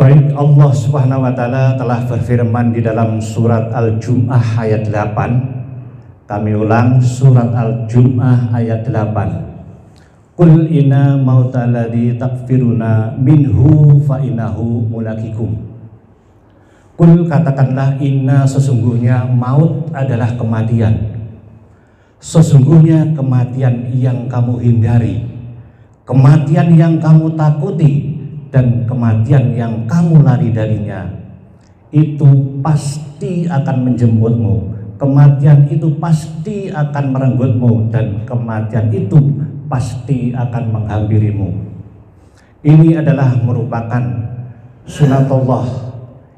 Baik, Allah Subhanahu wa taala telah berfirman di dalam surat Al-Jum'ah ayat 8. Kami ulang, surat Al-Jum'ah ayat 8. Qul inna mautalladzi takfiruna minhu fa innahu mulaqikum. Qul, katakanlah, inna, sesungguhnya maut adalah kematian. Sesungguhnya kematian yang kamu hindari, kematian yang kamu takuti, dan kematian yang kamu lari darinya, itu pasti akan menjemputmu. Kematian itu pasti akan merenggutmu, dan kematian itu pasti akan menghampirimu. Ini adalah merupakan sunatullah,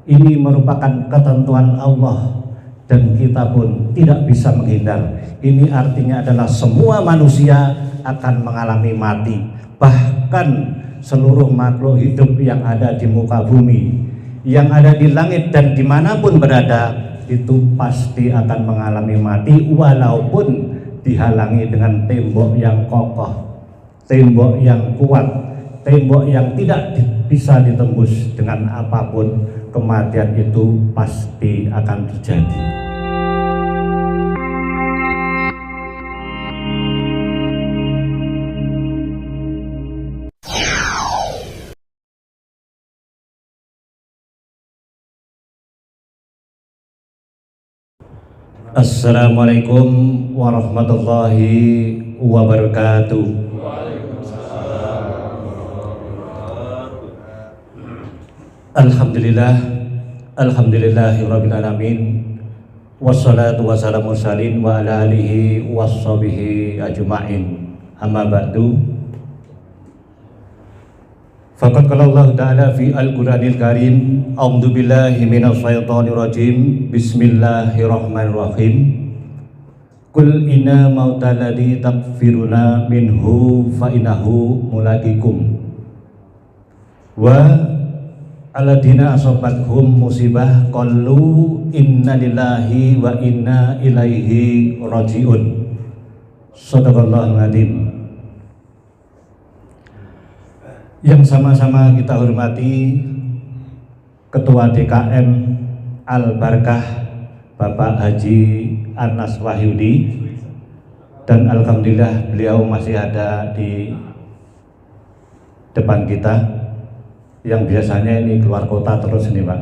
ini merupakan ketentuan Allah, dan kita pun tidak bisa menghindar. Ini artinya adalah semua manusia akan mengalami mati, bahkan seluruh makhluk hidup yang ada di muka bumi, yang ada di langit dan dimanapun berada, itu pasti akan mengalami mati, walaupun dihalangi dengan tembok yang kokoh, tembok yang kuat, tembok yang tidak bisa ditembus dengan apapun. Kematian itu pasti akan terjadi. Assalamualaikum warahmatullahi wabarakatuh. Alhamdulillah, alhamdulillahirabbil alamin, wassalatu wassalamu mursalin wa ala alihi washabihi ajma'in. Amma ba'du. Faqad qala Allah Ta'ala fi Al-Qur'anil Karim, a'udzu billahi minasy syaithanir rajim, bismillahirrahmanirrahim. Qul inna mautalladzi takfiruna minhu fa innahu mulaqikum wa alladzina asabathum musibah qalu inna lillahi wa inna ilaihi raji'un. Shadaqallahul adzim. Yang sama-sama kita hormati Ketua DKM Al-Barkah Bapak Haji Anas Wahyudi, dan alhamdulillah beliau masih ada di depan kita, yang biasanya ini keluar kota terus ini Pak.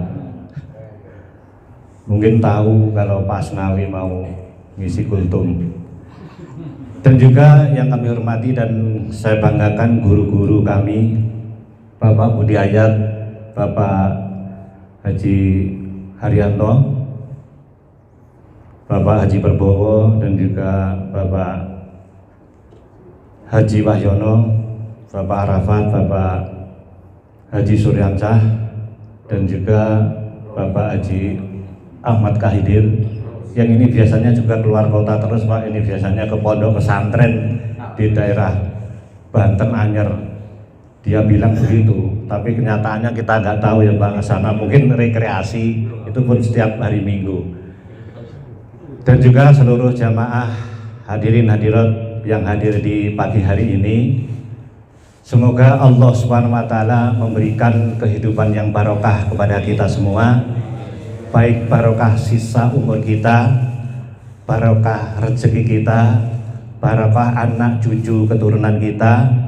Mungkin tahu kalau Pak Asnawi mau ngisi kultum. Dan juga yang kami hormati dan saya banggakan guru-guru kami, Bapak Budi Ayat, Bapak Haji Haryanto, Bapak Haji Perbowo, dan juga Bapak Haji Wahyono, Bapak Arafat, Bapak Haji Suryansah, dan juga Bapak Haji Ahmad Kahidir, yang ini biasanya juga keluar kota terus Pak. Ini biasanya ke pondok pesantren di daerah Banten Anyer. Dia bilang begitu, tapi kenyataannya kita nggak tahu ya Pak, sana mungkin rekreasi, itu pun setiap hari Minggu. Dan juga seluruh jamaah hadirin hadirat yang hadir di pagi hari ini, semoga Allah Subhanahu wa taala memberikan kehidupan yang barokah kepada kita semua, baik barokah sisa umur kita, barokah rezeki kita, barokah anak cucu keturunan kita,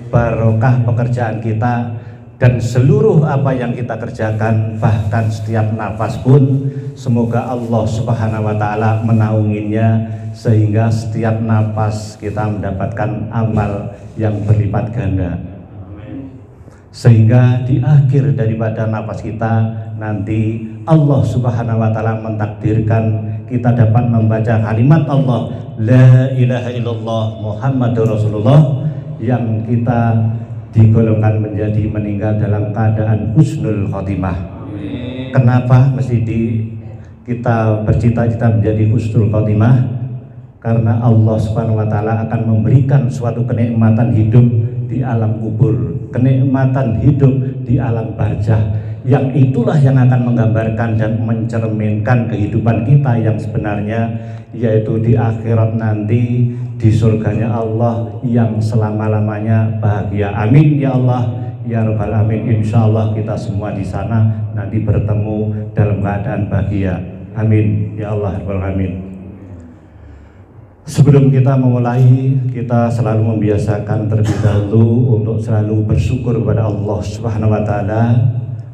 barokah pekerjaan kita, dan seluruh apa yang kita kerjakan, bahkan setiap nafas pun semoga Allah Subhanahu wa taala menaunginya, sehingga setiap nafas kita mendapatkan amal yang berlipat ganda, sehingga di akhir daripada nafas kita nanti Allah Subhanahu wa taala mentakdirkan kita dapat membaca kalimat Allah la ilaha illallah Muhammadur Rasulullah, yang kita digolongkan menjadi meninggal dalam keadaan husnul khotimah. Kenapa mesti kita bercita-cita menjadi husnul khotimah? Karena Allah Subhanahu wa taala akan memberikan suatu kenikmatan hidup di alam kubur, kenikmatan hidup di alam barzah, yang itulah yang akan menggambarkan dan mencerminkan kehidupan kita yang sebenarnya, yaitu di akhirat nanti, di surganya Allah yang selama-lamanya bahagia. Amin ya Allah ya rabbal alamin. Insyaallah kita semua di sana nanti bertemu dalam keadaan bahagia. Amin ya Allah rabbal alamin. Sebelum kita memulai, kita selalu membiasakan terlebih dahulu untuk selalu bersyukur kepada Allah Subhanahu wa taala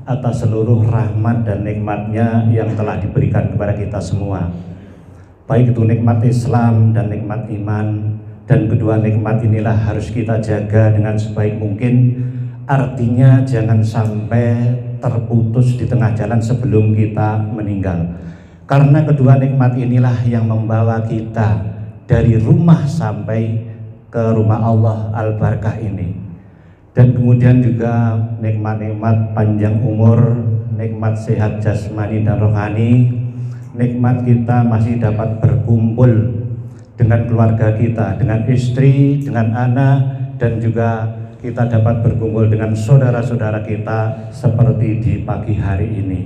atas seluruh rahmat dan nikmatnya yang telah diberikan kepada kita semua. Baik itu nikmat Islam dan nikmat iman, dan kedua nikmat inilah harus kita jaga dengan sebaik mungkin. Artinya jangan sampai terputus di tengah jalan sebelum kita meninggal. Karena kedua nikmat inilah yang membawa kita dari rumah sampai ke rumah Allah Al-Barakah ini. Dan kemudian juga nikmat-nikmat panjang umur, nikmat sehat jasmani dan rohani, nikmat kita masih dapat berkumpul dengan keluarga kita, dengan istri, dengan anak, dan juga kita dapat berkumpul dengan saudara-saudara kita seperti di pagi hari ini.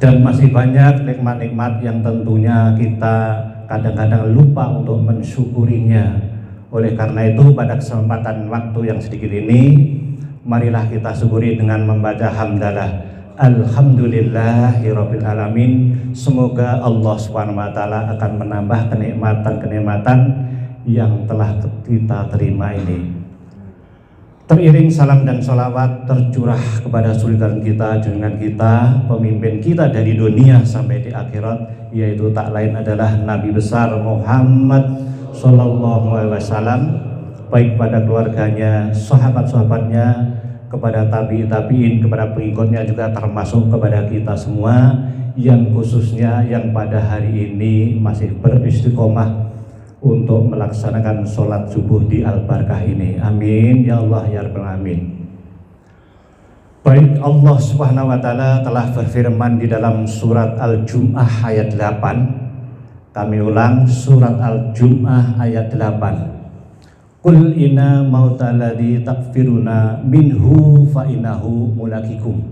Dan masih banyak nikmat-nikmat yang tentunya kita kadang-kadang lupa untuk mensyukurinya. Oleh karena itu pada kesempatan waktu yang sedikit ini, marilah kita syukuri dengan membaca hamdalah. Alhamdulillahirabbil alamin. Semoga Allah Subhanahu wa taala akan menambah kenikmatan-kenikmatan yang telah kita terima ini. Teriring salam dan sholawat tercurah kepada surga kita, junjungan kita, pemimpin kita dari dunia sampai di akhirat, yaitu tak lain adalah Nabi besar Muhammad Sallallahu Alaihi Wasallam, baik pada keluarganya, sahabat-sahabatnya, kepada tabi'in, kepada pengikutnya, juga termasuk kepada kita semua yang khususnya yang pada hari ini masih beristiqomah untuk melaksanakan sholat subuh di Al-Barakah ini. Amin ya Allah ya rabbal alamin. Baik, Allah Subhanahu wa taala telah berfirman di dalam surat Al-Jum'ah ayat 8. Kami ulang, surat Al-Jum'ah ayat 8. Qul inna mautalladzi takfiruna minhu fa innahu mulaqikum.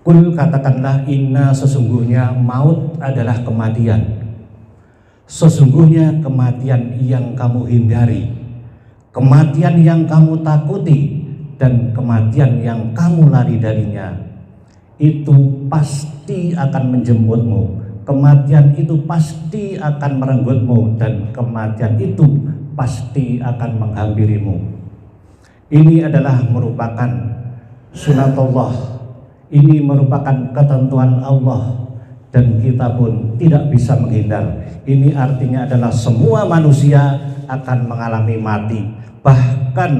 Qul, katakanlah, inna, sesungguhnya maut adalah kematian. Sesungguhnya kematian yang kamu hindari, kematian yang kamu takuti, dan kematian yang kamu lari darinya, itu pasti akan menjemputmu. Kematian itu pasti akan merenggutmu, dan kematian itu pasti akan menghampirimu. Ini adalah merupakan sunatullah, ini merupakan ketentuan Allah, dan kita pun tidak bisa menghindar. Ini artinya adalah semua manusia akan mengalami mati. Bahkan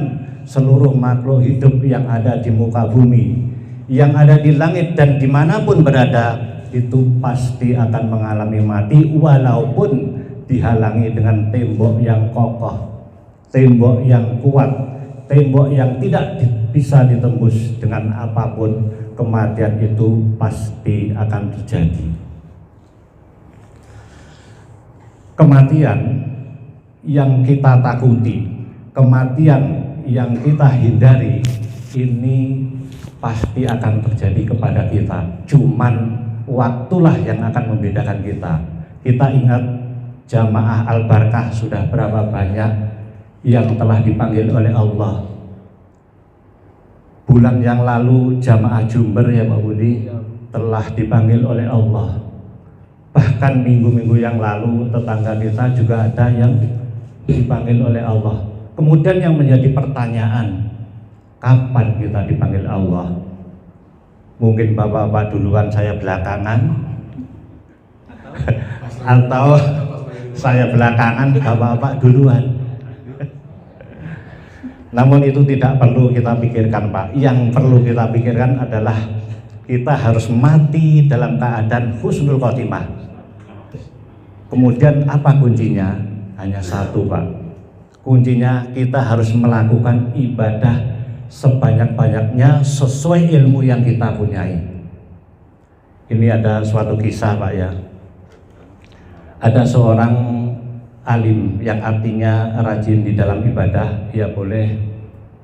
seluruh makhluk hidup yang ada di muka bumi, yang ada di langit dan dimanapun berada, itu pasti akan mengalami mati, walaupun dihalangi dengan tembok yang kokoh, tembok yang kuat, tembok yang tidak bisa ditembus dengan apapun. Kematian itu pasti akan terjadi. Kematian yang kita takuti, kematian yang kita hindari, ini pasti akan terjadi kepada kita. Cuman waktulah yang akan membedakan kita. Kita ingat jamaah Al-Barakah sudah berapa banyak yang telah dipanggil oleh Allah. Bulan yang lalu jamaah Jumber, ya Pak Budi, telah dipanggil oleh Allah. Bahkan minggu-minggu yang lalu tetangga kita juga ada yang dipanggil oleh Allah. Kemudian yang menjadi pertanyaan, kapan kita dipanggil Allah? Mungkin bapak-bapak duluan, saya belakangan, atau saya belakangan, bapak-bapak duluan. Namun itu tidak perlu kita pikirkan, Pak. Yang perlu kita pikirkan adalah kita harus mati dalam keadaan husnul khotimah. Kemudian apa kuncinya? Hanya satu, Pak. Kuncinya kita harus melakukan ibadah sebanyak-banyaknya sesuai ilmu yang kita punyai. Ini ada suatu kisah, Pak, ya. Ada seorang alim yang artinya rajin di dalam ibadah, ya boleh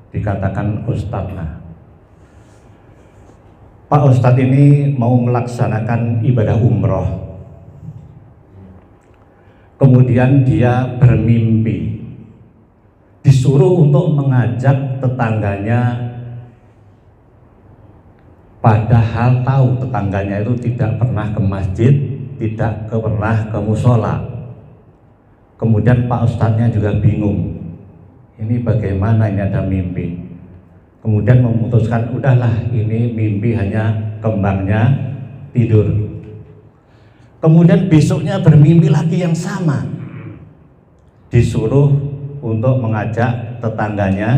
dikatakan ustadz. Nah, Pak Ustadz ini mau melaksanakan ibadah umroh. Kemudian dia bermimpi disuruh untuk mengajak tetangganya, padahal tahu tetangganya itu tidak pernah ke masjid, tidak pernah ke musola. Kemudian Pak Ustadznya juga bingung, ini bagaimana, ini ada mimpi. Kemudian memutuskan, udahlah ini mimpi hanya kembangnya tidur. Kemudian besoknya bermimpi lagi yang sama, disuruh untuk mengajak tetangganya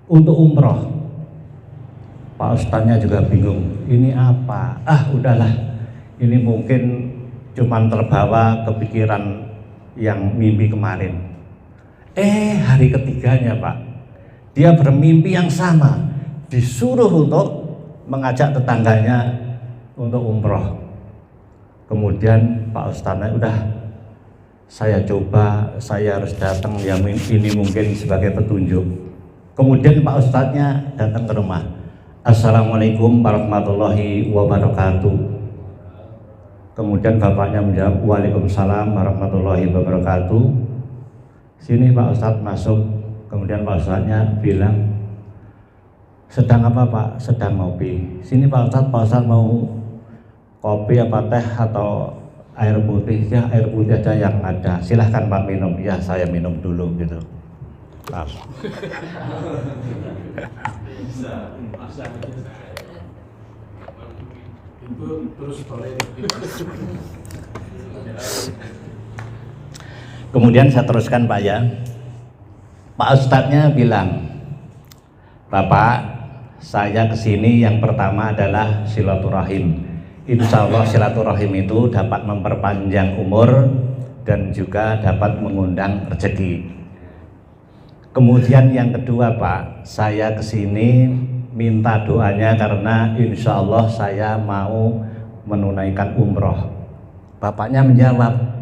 untuk umroh. Pak Ustadznya juga bingung, ini apa? Udahlah, ini mungkin cuman terbawa kepikiran yang mimpi kemarin. Hari ketiganya Pak, dia bermimpi yang sama, disuruh untuk mengajak tetangganya untuk umroh. Kemudian Pak Ustadznya, udah saya coba, saya harus datang, ya ini mungkin sebagai petunjuk. Kemudian Pak Ustadznya datang ke rumah. Assalamualaikum warahmatullahi wabarakatuh. Kemudian bapaknya menjawab, waalaikumsalam warahmatullahi wabarakatuh. Sini Pak Ustadz masuk. Kemudian Pak Ustadznya bilang, sedang apa Pak? Sedang ngopi. Sini Pak Ustadz mau kopi apa teh atau air putih? Ya air putih aja yang ada, silahkan Pak minum. Ya saya minum dulu gitu. Kemudian saya teruskan Pak ya. Pak Ustadznya bilang, Bapak, saya kesini yang pertama adalah silaturahim. Insya Allah silaturahim itu dapat memperpanjang umur dan juga dapat mengundang rezeki. Kemudian yang kedua Pak, saya kesini minta doanya karena insya Allah saya mau menunaikan umroh. Bapaknya menjawab,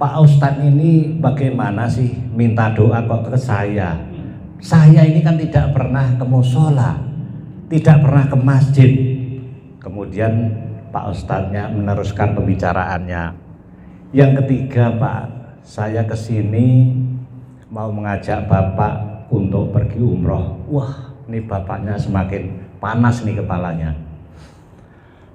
Pak Ustadz ini bagaimana sih minta doa kok ke saya? Saya ini kan tidak pernah ke musola, tidak pernah ke masjid. Kemudian Pak Ustadznya meneruskan pembicaraannya. Yang ketiga Pak, saya kesini mau mengajak Bapak untuk pergi umroh. Wah, ini bapaknya semakin panas nih kepalanya.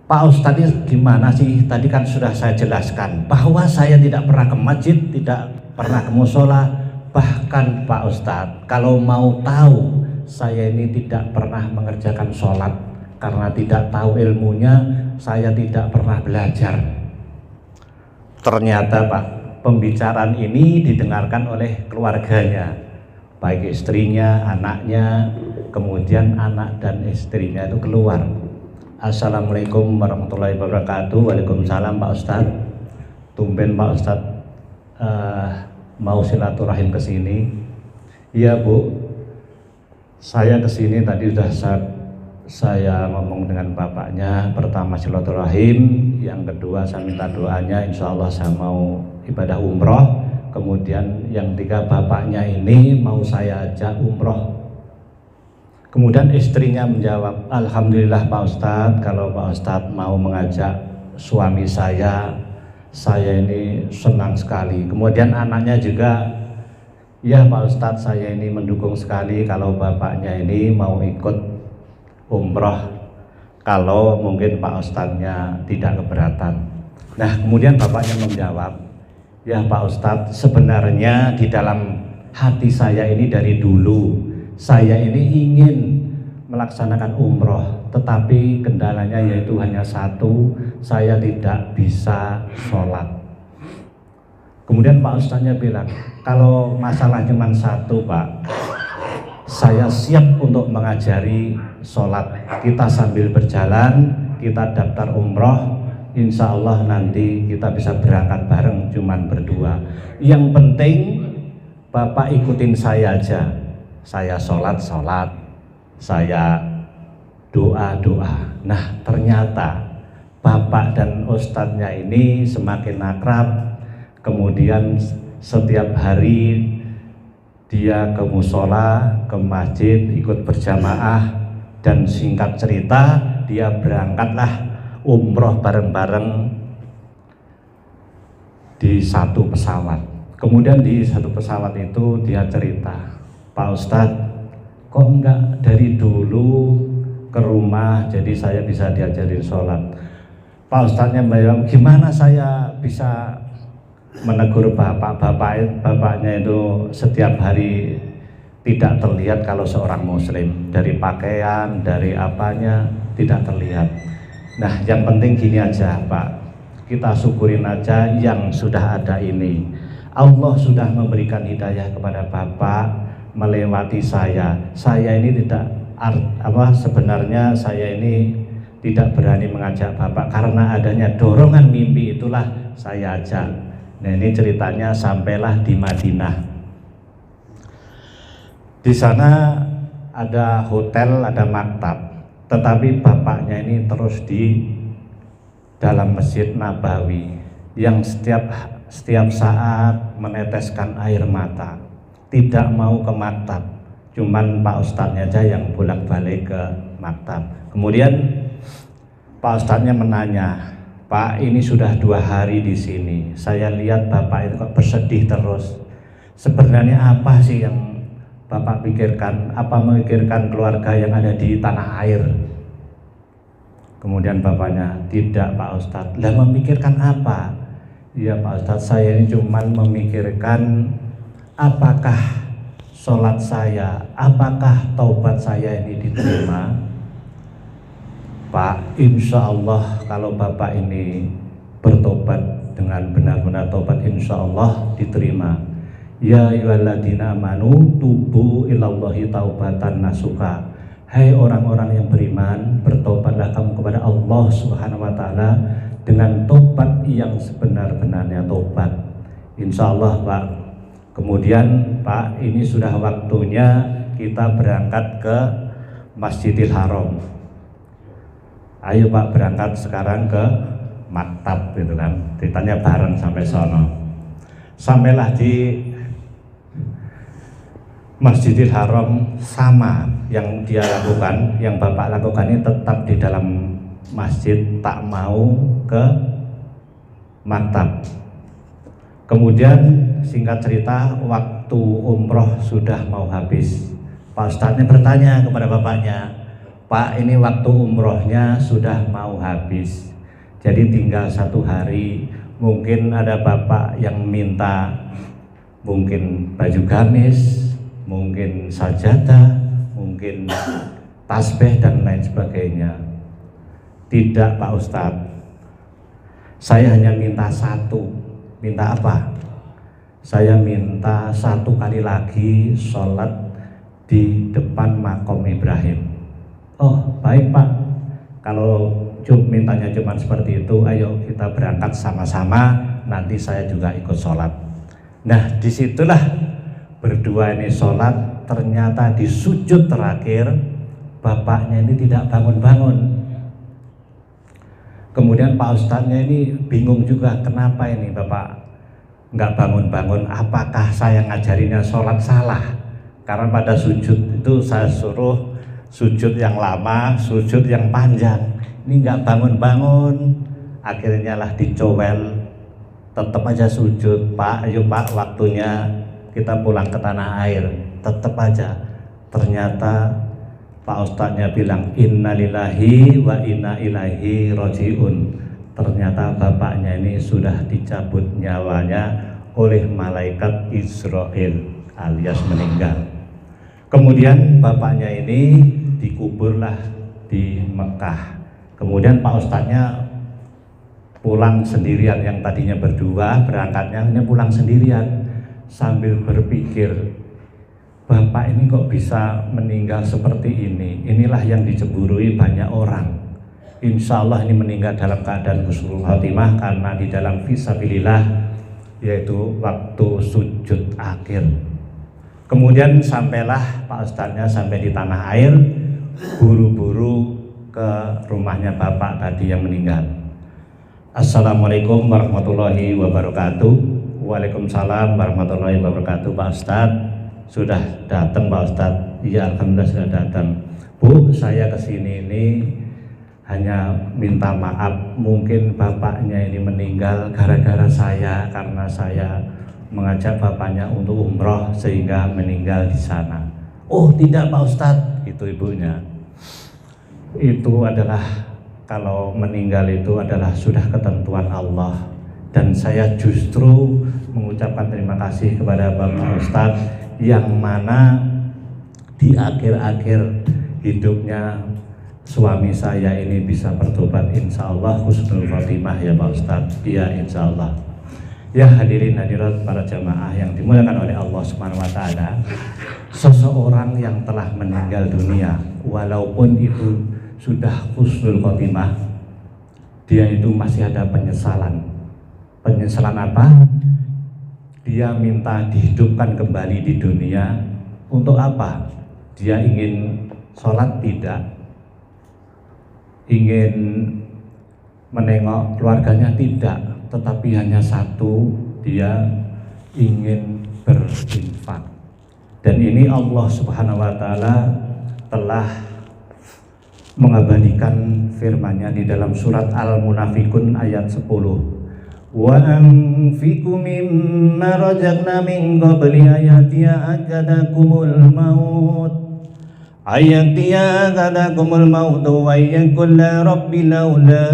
Pak Ustadz ini gimana sih? Tadi kan sudah saya jelaskan bahwa saya tidak pernah ke masjid, tidak pernah ke musola. Bahkan Pak Ustadz, kalau mau tahu, saya ini tidak pernah mengerjakan sholat karena tidak tahu ilmunya, saya tidak pernah belajar. Ternyata Pak, pembicaraan ini didengarkan oleh keluarganya, baik istrinya, anaknya, kemudian anak dan istrinya itu keluar. Assalamualaikum warahmatullahi wabarakatuh. Waalaikumsalam Pak Ustadz. Tumben Pak Ustadz mau silaturahim ke sini. Iya Bu, saya ke sini tadi sudah saya ngomong dengan bapaknya. Pertama silaturahim, yang kedua saya minta doanya, insya Allah saya mau ibadah umroh. Kemudian yang ketiga bapaknya ini mau saya ajak umroh. Kemudian istrinya menjawab, alhamdulillah Pak Ustadz, kalau Pak Ustadz mau mengajak suami saya ini senang sekali. Kemudian anaknya juga, ya Pak Ustadz, saya ini mendukung sekali kalau bapaknya ini mau ikut umroh, kalau mungkin Pak Ustadznya tidak keberatan. Nah kemudian bapaknya menjawab, ya Pak Ustadz, sebenarnya di dalam hati saya ini dari dulu, saya ini ingin melaksanakan umroh, tetapi kendalanya yaitu hanya satu, saya tidak bisa sholat. Kemudian Pak Ustadznya bilang, kalau masalah cuma satu Pak, saya siap untuk mengajari sholat. Kita sambil berjalan, kita daftar umroh, insya Allah nanti kita bisa berangkat bareng, cuman berdua. Yang penting Bapak ikutin saya aja. Saya sholat, saya doa. Nah ternyata Bapak dan Ustadznya ini semakin akrab. Kemudian setiap hari dia ke musola, ke masjid, ikut berjamaah. Dan singkat cerita, dia berangkatlah umroh bareng-bareng di satu pesawat. Kemudian di satu pesawat itu dia cerita, Pak Ustadz, kok enggak dari dulu ke rumah jadi saya bisa diajarin sholat? Pak Ustadznya bilang, gimana saya bisa menegur bapaknya itu setiap hari tidak terlihat kalau seorang muslim, dari pakaian, dari apanya tidak terlihat. Nah, yang penting gini aja Pak, kita syukurin aja yang sudah ada ini. Allah sudah memberikan hidayah kepada Bapak melewati saya. Saya ini tidak sebenarnya saya ini tidak berani mengajak Bapak karena adanya dorongan mimpi, itulah saya ajak. Nah, ini ceritanya sampailah di Madinah. Di sana ada hotel, ada maktab, tetapi bapaknya ini terus di dalam Masjid Nabawi yang setiap saat meneteskan air mata, tidak mau ke maktab, cuman Pak Ustadznya aja yang bolak-balik ke maktab. Kemudian Pak Ustadznya menanya, Pak, ini sudah 2 hari di sini, saya lihat Bapak itu kok bersedih terus. Sebenarnya apa sih yang Bapak pikirkan? Apa memikirkan keluarga yang ada di tanah air? Kemudian bapaknya, tidak Pak Ustadz. Lah memikirkan apa? Ya Pak Ustadz, saya ini cuma memikirkan apakah sholat saya, apakah taubat saya ini diterima? Pak, insya Allah kalau Bapak ini bertobat dengan benar-benar taubat, insya Allah diterima. Ya ayyuhalladzina amanu tubu ilallahi taubatan nasuha. Hai orang-orang yang beriman, bertobatlah kamu kepada Allah Subhanahu wa taala dengan tobat yang sebenar-benarnya tobat. Insya Allah Pak. Kemudian Pak, ini sudah waktunya kita berangkat ke Masjidil Haram. Ayo Pak, berangkat sekarang ke maktab gitu kan. Ditanya bareng sampai sono. Sampailah di Masjidil Haram, sama yang dia lakukan, yang Bapak lakukan ini tetap di dalam masjid, tak mau ke maktab. Kemudian singkat cerita, waktu umroh sudah mau habis. Pak Ustadznya bertanya kepada bapaknya, Pak, ini waktu umrohnya sudah mau habis, jadi tinggal 1 hari. Mungkin ada bapak yang minta mungkin baju gamis, mungkin sajadah, mungkin tasbih dan lain sebagainya. Tidak Pak Ustadz, saya hanya minta 1. Minta apa? Saya minta 1 kali lagi sholat di depan makom Ibrahim. Oh baik Pak, kalau mintanya cuma seperti itu, ayo kita berangkat sama-sama, nanti saya juga ikut sholat. Nah, disitulah berdua ini sholat, ternyata di sujud terakhir bapaknya ini tidak bangun-bangun. Kemudian Pak Ustadznya ini bingung juga, kenapa ini Bapak nggak bangun-bangun? Apakah saya ngajarinnya sholat salah? Karena pada sujud itu saya suruh sujud yang lama, sujud yang panjang. Ini nggak bangun-bangun, akhirnya lah dicowel, tetap aja sujud. Pak, ayo Pak, waktunya kita pulang ke tanah air. Tetap aja, ternyata Pak Ustadznya bilang innalillahi wa inna ilaihi rojiun. Ternyata bapaknya ini sudah dicabut nyawanya oleh malaikat Israel alias meninggal. Kemudian bapaknya ini dikuburlah di Mekah. Kemudian Pak Ustadznya pulang sendirian, yang tadinya berdua berangkatnya hanya pulang sendirian, sambil berpikir, Bapak ini kok bisa meninggal seperti ini? Inilah yang dicemburui banyak orang. Insya Allah ini meninggal dalam keadaan husnul khotimah karena di dalam fisabilillah, yaitu waktu sujud akhir. Kemudian sampailah Pak Ustadznya sampai di tanah air, buru-buru ke rumahnya Bapak tadi yang meninggal. Assalamualaikum warahmatullahi wabarakatuh. Waalaikumsalam warahmatullahi wabarakatuh. Pak Ustadz, sudah datang Pak Ustadz? Iya alhamdulillah sudah datang. Bu, saya kesini ini hanya minta maaf, mungkin bapaknya ini meninggal gara-gara saya, karena saya mengajak bapaknya untuk umroh sehingga meninggal di sana. Oh tidak Pak Ustadz, itu ibunya. Itu adalah, kalau meninggal itu adalah sudah ketentuan Allah. Dan saya justru mengucapkan terima kasih kepada Bapak Ustadz yang mana di akhir-akhir hidupnya suami saya ini bisa bertobat, insya Allah husnul khotimah ya Pak Ustadz. Iya insya Allah. Ya hadirin hadirat para jamaah yang dimuliakan oleh Allah Subhanahu wa taala, seseorang yang telah meninggal dunia walaupun itu sudah husnul khotimah, dia itu masih ada penyesalan. Penyesalan apa? Dia minta dihidupkan kembali di dunia. Untuk apa? Dia ingin sholat tidak, ingin menengok keluarganya tidak, tetapi hanya satu, dia ingin berinfak. Dan ini Allah Subhanahu wa taala telah mengabadikan firman-Nya di dalam surat Al-Munafikun ayat 10. Wa anfiqu mimma razaqna min qabli ayatiya akadakumul maut ayatiya maut wa yaqul rabbi laula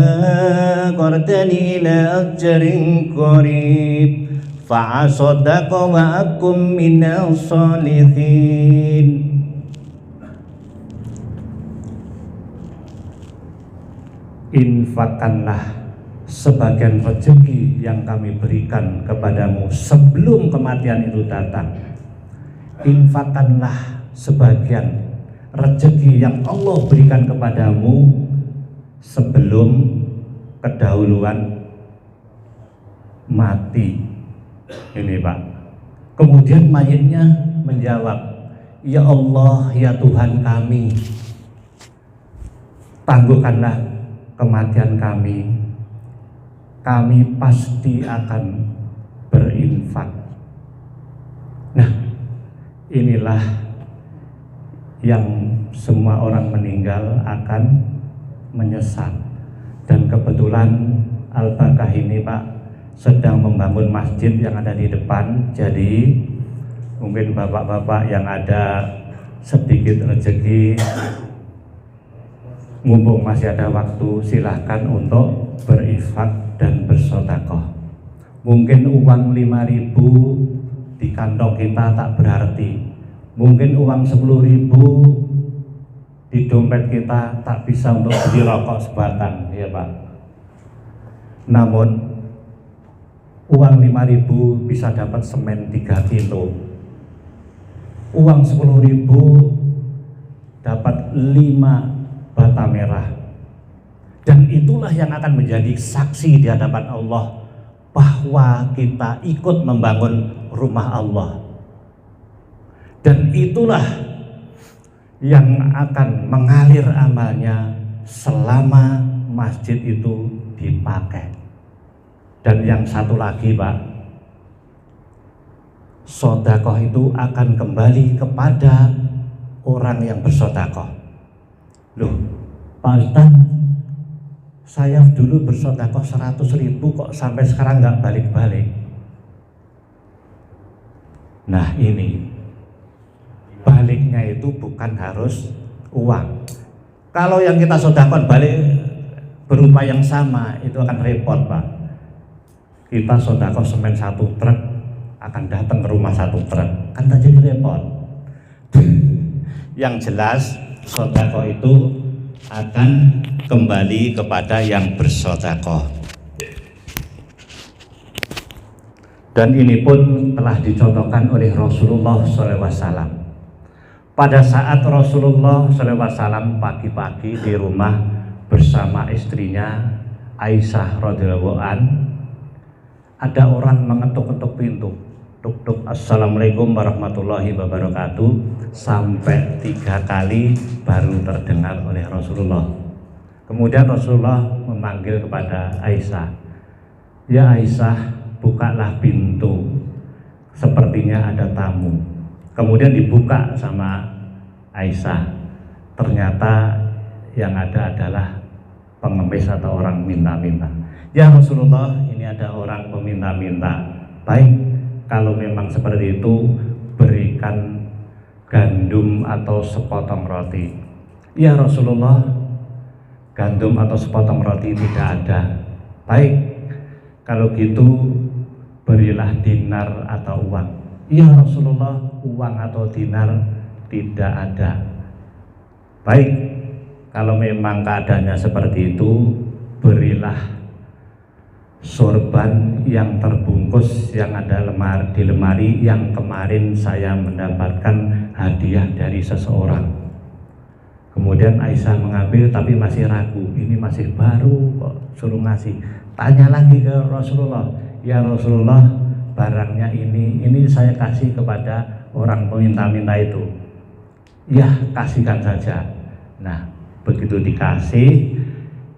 qartani ila ajrin qarib fa'asaddaqa wa akum minas salihin. Infakkanlah sebagian rezeki yang kami berikan kepadamu sebelum kematian itu datang. Infakkanlah sebagian rezeki yang Allah berikan kepadamu sebelum kedahuluan mati. Ini Pak. Kemudian mayitnya menjawab, ya Allah, ya Tuhan kami, tangguhkanlah kematian kami pasti akan berinfak. Nah, inilah yang semua orang meninggal akan menyesal. Dan kebetulan Al-Bakah ini Pak sedang membangun masjid yang ada di depan. Jadi mungkin bapak-bapak yang ada sedikit rezeki, mumpung masih ada waktu, silahkan untuk berinfak dan bersedekah. Mungkin uang 5.000 di kantong kita tak berarti, mungkin uang 10.000 di dompet kita tak bisa untuk beli rokok sebatang, ya Pak. Namun uang 5.000 bisa dapat semen 3 kilo, uang 10.000 dapat 5 bata merah. Dan itulah yang akan menjadi saksi di hadapan Allah bahwa kita ikut membangun rumah Allah. Dan itulah yang akan mengalir amalnya selama masjid itu dipakai. Dan yang satu lagi Pak, sedekah itu akan kembali kepada orang yang bersedekah. Loh Pak Ustaz, saya dulu bersedekah 100.000 kok sampai sekarang nggak balik-balik. Nah ini, baliknya itu bukan harus uang. Kalau yang kita sedekah balik berupa yang sama, itu akan repot Pak. Kita sedekah semen 1 truk, akan datang ke rumah 1 truk, kan tak jadi repot. Yang jelas sedekah itu akan kembali kepada yang bersedekah. Dan ini pun telah dicontohkan oleh Rasulullah SAW. Pada saat Rasulullah SAW pagi-pagi di rumah bersama istrinya Aisyah radhiyallahu an, ada orang mengetuk-ketuk pintu. Tuk-tuk, assalamualaikum warahmatullahi wabarakatuh, sampai 3 kali baru terdengar oleh Rasulullah. Kemudian Rasulullah memanggil kepada Aisyah, ya Aisyah, bukalah pintu, sepertinya ada tamu. Kemudian dibuka sama Aisyah, ternyata yang ada adalah pengemis atau orang minta-minta. Ya Rasulullah, ini ada orang peminta-minta. Baik, kalau memang seperti itu, berikan gandum atau sepotong roti. Ya Rasulullah, gandum atau sepotong roti tidak ada. Baik, kalau gitu berilah dinar atau uang. Ya Rasulullah, uang atau dinar tidak ada. Baik, kalau memang keadaannya seperti itu, berilah sorban yang terbungkus yang ada di lemari yang kemarin saya mendapatkan hadiah dari seseorang. Kemudian Aisyah mengambil tapi masih ragu, ini masih baru kok suruh ngasih. Tanya lagi ke Rasulullah, ya Rasulullah, barangnya ini saya kasih kepada orang peminta-minta itu. Ya, kasihkan saja. Nah, begitu dikasih,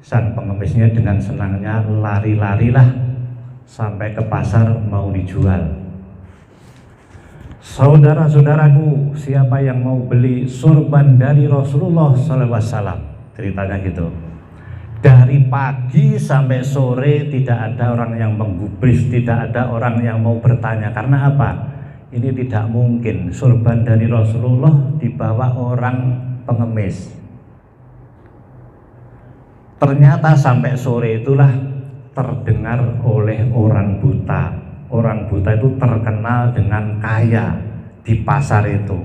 sang pengemisnya dengan senangnya lari-larilah sampai ke pasar mau dijual. Saudara-saudaraku, siapa yang mau beli sorban dari Rasulullah SAW? Ceritanya gitu. Dari pagi sampai sore tidak ada orang yang menggubris, tidak ada orang yang mau bertanya. Karena apa? Ini tidak mungkin sorban dari Rasulullah dibawa orang pengemis. Ternyata sampai sore itulah terdengar oleh orang buta. Orang buta itu terkenal dengan kaya di pasar itu.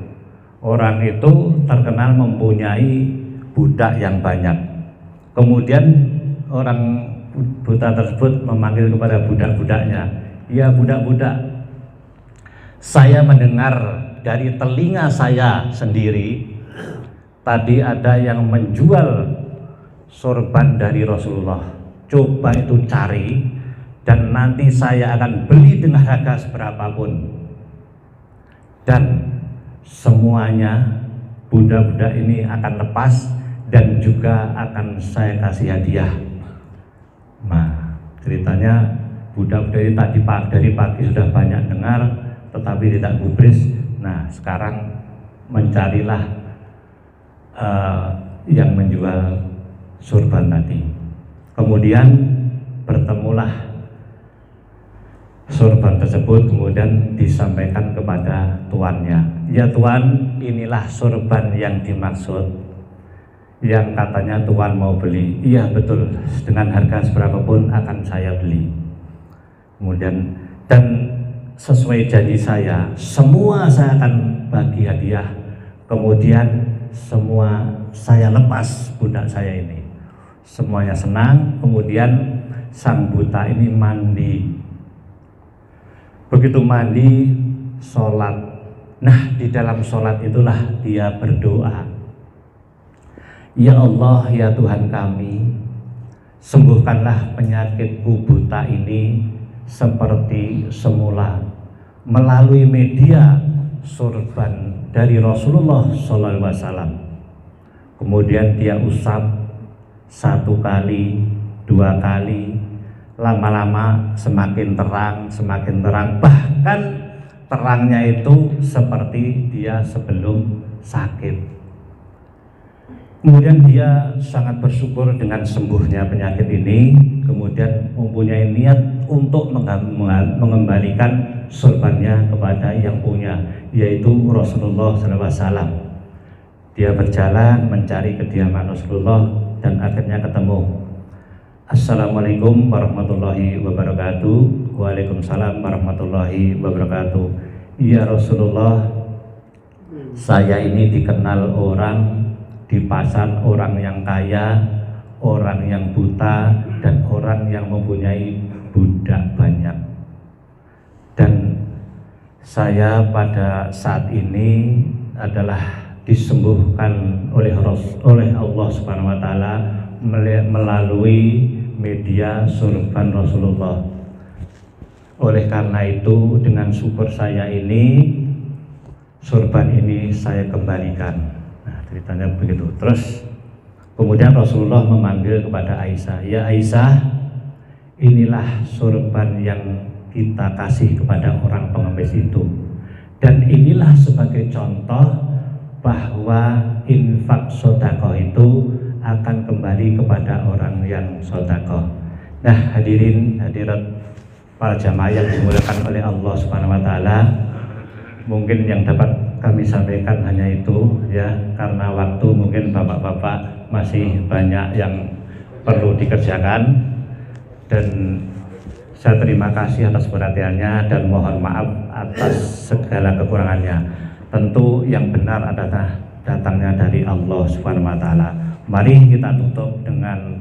Orang itu terkenal mempunyai budak yang banyak. Kemudian orang buta tersebut memanggil kepada budak-budaknya, ya budak-budak, saya mendengar dari telinga saya sendiri tadi ada yang menjual sorban dari Rasulullah. Coba itu cari dan nanti saya akan beli dengan harga seberapapun. Dan semuanya budak-budak ini akan lepas dan juga akan saya kasih hadiah. Nah, ceritanya budak-budak ini dari pagi sudah banyak dengar tetapi tidak gubris. Nah, sekarang mencarilah yang menjual sorban tadi. Kemudian bertemulah sorban tersebut, kemudian disampaikan kepada tuannya. Ya tuan, inilah sorban yang dimaksud, yang katanya tuan mau beli. Iya betul, dengan harga seberapapun akan saya beli. Kemudian dan sesuai janji saya, semua saya akan bagi hadiah. Kemudian semua saya lepas budak saya ini. Semuanya senang. Kemudian sang buta ini mandi. Begitu mandi, sholat. Nah, di dalam sholat itulah dia berdoa, ya Allah, ya Tuhan kami, sembuhkanlah penyakitku buta ini seperti semula melalui media sorban dari Rasulullah SAW. Kemudian dia usap 1 kali, 2 kali, lama-lama semakin terang, bahkan terangnya itu seperti dia sebelum sakit. Kemudian dia sangat bersyukur dengan sembuhnya penyakit ini, kemudian mempunyai niat untuk mengembalikan sorbannya kepada yang punya, yaitu Rasulullah SAW. Dia berjalan mencari kediaman Rasulullah dan akhirnya ketemu. Assalamualaikum warahmatullahi wabarakatuh. Waalaikumsalam warahmatullahi wabarakatuh. Ya Rasulullah, saya ini dikenal orang di pasar, orang yang kaya, orang yang buta, dan orang yang mempunyai budak banyak. Dan saya pada saat ini adalah disembuhkan oleh Allah Subhanahu wa taala melalui media sorban Rasulullah. Oleh karena itu, dengan syukur saya ini, sorban ini saya kembalikan. Ceritanya begitu. Terus kemudian Rasulullah memanggil kepada Aisyah, ya Aisyah, inilah sorban yang kita kasih kepada orang pengemis itu, dan inilah sebagai contoh bahwa infak sedekah itu akan kembali kepada orang yang sedekah. Nah, hadirin hadirat para jamaah yang dimuliakan oleh Allah Subhanahu wa taala. Mungkin yang dapat kami sampaikan hanya itu ya, karena waktu mungkin bapak-bapak masih banyak yang perlu dikerjakan, dan saya terima kasih atas perhatiannya dan mohon maaf atas segala kekurangannya. Tentu yang benar adalah datangnya dari Allah Subhanahu wa taala. Mari kita tutup dengan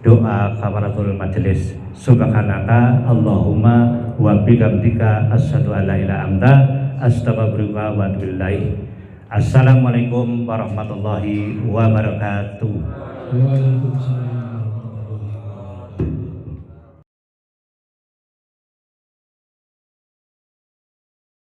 doa kafaratul majelis. Subhanaka Allahumma wa bihamdika asyhadu an la ilaha illa anta astaghfiruka wa atubu ilaik. Assalamualaikum warahmatullahi wabarakatuh. Waalaikumsalam.